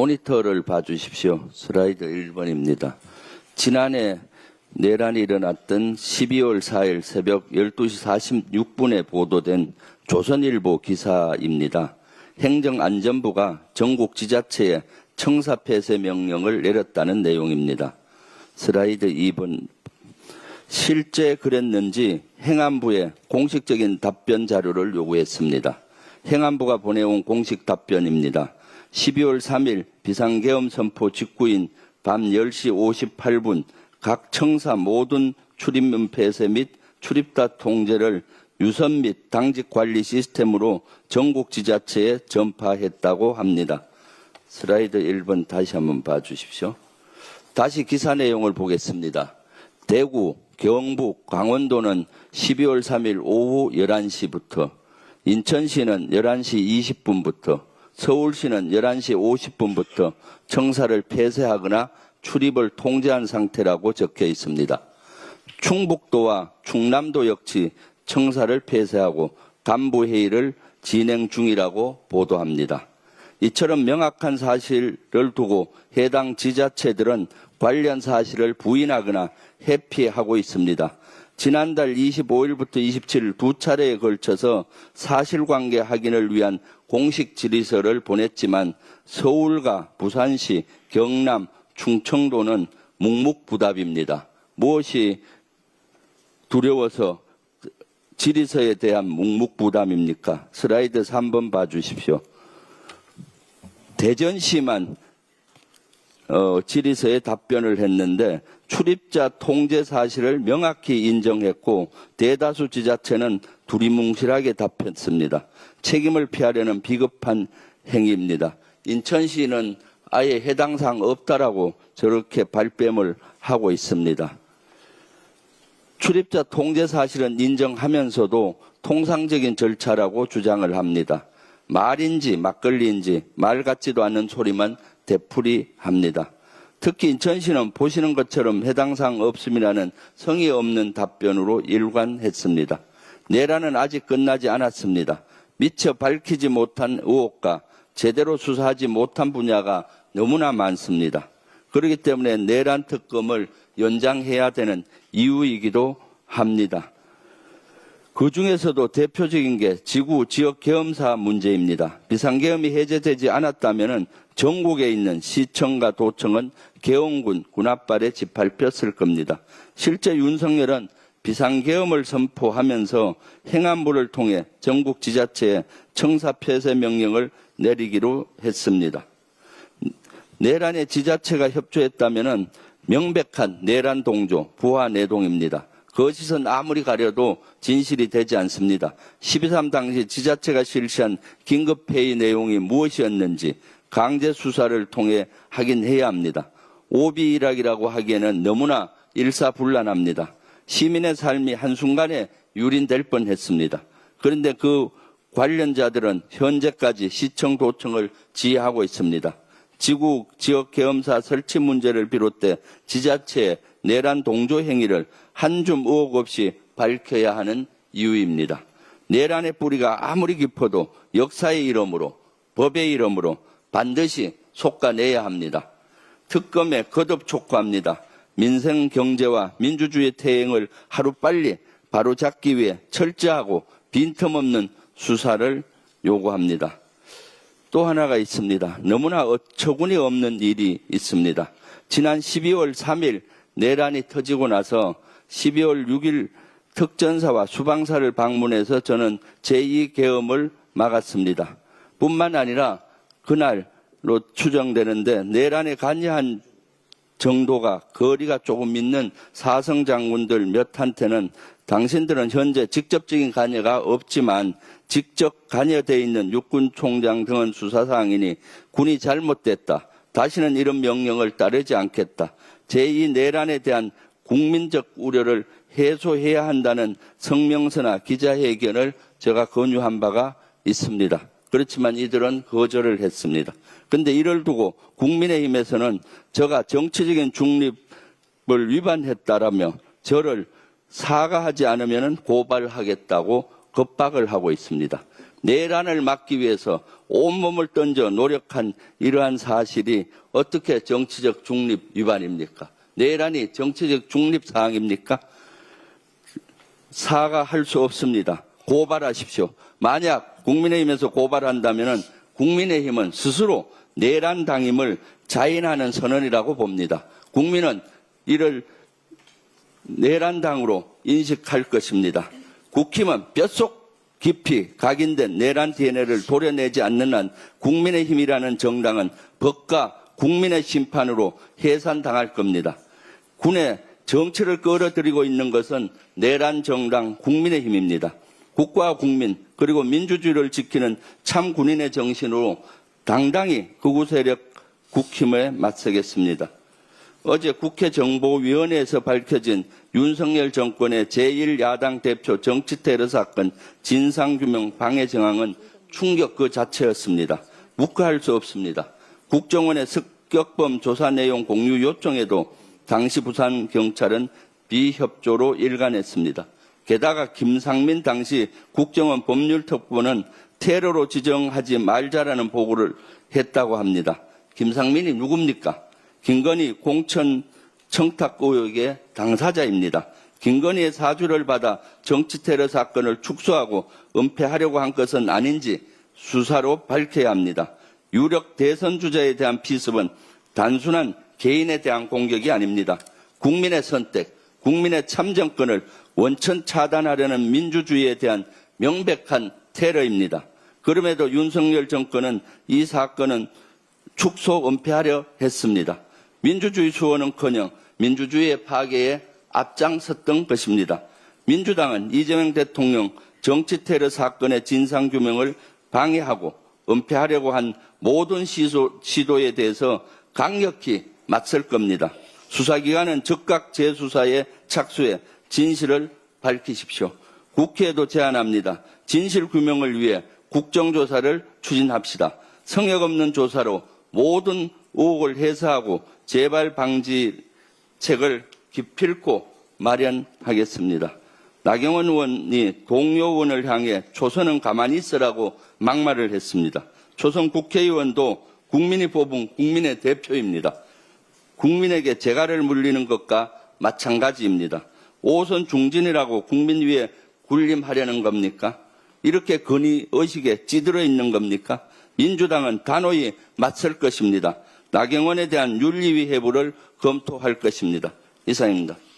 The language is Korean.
모니터를 봐주십시오. 슬라이드 1번입니다. 지난해 내란이 일어났던 12월 4일 새벽 12시 46분에 보도된 조선일보 기사입니다. 행정안전부가 전국 지자체에 청사 폐쇄 명령을 내렸다는 내용입니다. 슬라이드 2번. 실제 그랬는지 행안부에 공식적인 답변 자료를 요구했습니다. 행안부가 보내온 공식 답변입니다. 12월 3일 비상계엄 선포 직후인 밤 10시 58분 각 청사 모든 출입문 폐쇄 및 출입다 통제를 유선 및 당직 관리 시스템으로 전국 지자체에 전파했다고 합니다. 슬라이드 1번 다시 한번 봐주십시오. 다시 기사 내용을 보겠습니다. 대구, 경북, 강원도는 12월 3일 오후 11시부터, 인천시는 11시 20분부터, 서울시는 11시 50분부터 청사를 폐쇄하거나 출입을 통제한 상태라고 적혀 있습니다. 충북도와 충남도 역시 청사를 폐쇄하고 간부회의를 진행 중이라고 보도합니다. 이처럼 명확한 사실을 두고 해당 지자체들은 관련 사실을 부인하거나 회피하고 있습니다. 지난달 25일부터 27일 두 차례에 걸쳐서 사실관계 확인을 위한 공식 질의서를 보냈지만 서울과 부산시, 경남, 충청도는 묵묵부답입니다. 무엇이 두려워서 질의서에 대한 묵묵부답입니까? 슬라이드 3번 봐주십시오. 대전시만 질의서에 답변을 했는데 출입자 통제 사실을 명확히 인정했고 대다수 지자체는 두리뭉실하게 답했습니다. 책임을 피하려는 비겁한 행위입니다. 인천시는 아예 해당 사항 없다라고 저렇게 발뺌을 하고 있습니다. 출입자 통제 사실은 인정하면서도 통상적인 절차라고 주장을 합니다. 말인지 막걸리인지 말 같지도 않은 소리만 되풀이합니다. 특히 인천시는 보시는 것처럼 해당 사항 없음이라는 성의 없는 답변으로 일관했습니다. 내란은 아직 끝나지 않았습니다. 미처 밝히지 못한 의혹과 제대로 수사하지 못한 분야가 너무나 많습니다. 그렇기 때문에 내란 특검을 연장해야 되는 이유이기도 합니다. 그 중에서도 대표적인 게 지구 지역 계엄사 문제입니다. 비상계엄이 해제되지 않았다면 전국에 있는 시청과 도청은 계엄군 군합발에 짓밟혔을 겁니다. 실제 윤석열은 비상계엄을 선포하면서 행안부를 통해 전국 지자체에 청사 폐쇄 명령을 내리기로 했습니다. 내란에 지자체가 협조했다면 명백한 내란 동조, 부하 내동입니다. 거짓은 아무리 가려도 진실이 되지 않습니다. 12.3 당시 지자체가 실시한 긴급회의 내용이 무엇이었는지 강제 수사를 통해 확인해야 합니다. 오비일학이라고 하기에는 너무나 일사불란합니다. 시민의 삶이 한순간에 유린될 뻔했습니다. 그런데 그 관련자들은 현재까지 시청, 도청을 지휘하고 있습니다. 지구 지역 계엄사 설치 문제를 비롯해 지자체의 내란 동조 행위를 한 줌 의혹 없이 밝혀야 하는 이유입니다. 내란의 뿌리가 아무리 깊어도 역사의 이름으로, 법의 이름으로 반드시 솎아내야 합니다. 특검에 거듭 촉구합니다. 민생 경제와 민주주의 태행을 하루빨리 바로잡기 위해 철저하고 빈틈없는 수사를 요구합니다. 또 하나가 있습니다. 너무나 어처구니 없는 일이 있습니다. 지난 12월 3일 내란이 터지고 나서 12월 6일 특전사와 수방사를 방문해서 저는 제2계엄을 막았습니다. 뿐만 아니라 그날로 추정되는데 내란에 관여한 정도가 거리가 조금 있는 사성 장군들 몇한테는 당신들은 현재 직접적인 관여가 없지만 직접 관여되어 있는 육군총장 등은 수사사항이니 군이 잘못됐다. 다시는 이런 명령을 따르지 않겠다. 제2 내란에 대한 국민적 우려를 해소해야 한다는 성명서나 기자회견을 제가 건의한 바가 있습니다. 그렇지만 이들은 거절을 했습니다. 그런데 이를 두고 국민의힘에서는 제가 정치적인 중립을 위반했다라며 저를 사과하지 않으면 고발하겠다고 겁박을 하고 있습니다. 내란을 막기 위해서 온몸을 던져 노력한 이러한 사실이 어떻게 정치적 중립 위반입니까? 내란이 정치적 중립 사항입니까? 사과할 수 없습니다. 고발하십시오. 만약 국민의힘에서 고발한다면 국민의힘은 스스로 내란 당임을 자인하는 선언이라고 봅니다. 국민은 이를 내란당으로 인식할 것입니다. 국힘은 뼛속 깊이 각인된 내란 DNA를 도려내지 않는 한 국민의힘이라는 정당은 법과 국민의 심판으로 해산당할 겁니다. 군의 정치를 끌어들이고 있는 것은 내란 정당 국민의힘입니다. 국가와 국민 그리고 민주주의를 지키는 참 군인의 정신으로 당당히 극우 세력 국힘에 맞서겠습니다. 어제 국회 정보위원회에서 밝혀진 윤석열 정권의 제1야당 대표 정치테러 사건 진상규명 방해 정황은 충격 그 자체였습니다. 묵과할 수 없습니다. 국정원의 습격범 조사 내용 공유 요청에도 당시 부산경찰은 비협조로 일관했습니다. 게다가 김상민 당시 국정원 법률특보는 테러로 지정하지 말자라는 보고를 했다고 합니다. 김상민이 누굽니까? 김건희 공천 청탁 의혹의 당사자입니다. 김건희의 사주를 받아 정치테러 사건을 축소하고 은폐하려고 한 것은 아닌지 수사로 밝혀야 합니다. 유력 대선 주자에 대한 피습은 단순한 개인에 대한 공격이 아닙니다. 국민의 선택, 국민의 참정권을 원천 차단하려는 민주주의에 대한 명백한 테러입니다. 그럼에도 윤석열 정권은 이 사건은 축소 은폐하려 했습니다. 민주주의 수호는커녕 민주주의의 파괴에 앞장섰던 것입니다. 민주당은 이재명 대통령 정치테러 사건의 진상규명을 방해하고 은폐하려고 한 모든 시도에 대해서 강력히 맞설 겁니다. 수사기관은 즉각 재수사에 착수해 진실을 밝히십시오. 국회에도 제안합니다. 진실규명을 위해 국정조사를 추진합시다. 성역 없는 조사로 모든 의혹을 해소하고 재발 방지책을 기필코 마련하겠습니다. 나경원 의원이 동료 의원을 향해 초선은 가만히 있으라고 막말을 했습니다. 초선 국회의원도 국민이 뽑은 국민의 대표입니다. 국민에게 재갈을 물리는 것과 마찬가지입니다. 5선 중진이라고 국민 위에 군림하려는 겁니까? 이렇게 건의의식에 찌들어 있는 겁니까? 민주당은 단호히 맞설 것입니다. 나경원에 대한 윤리위 해부를 검토할 것입니다. 이상입니다.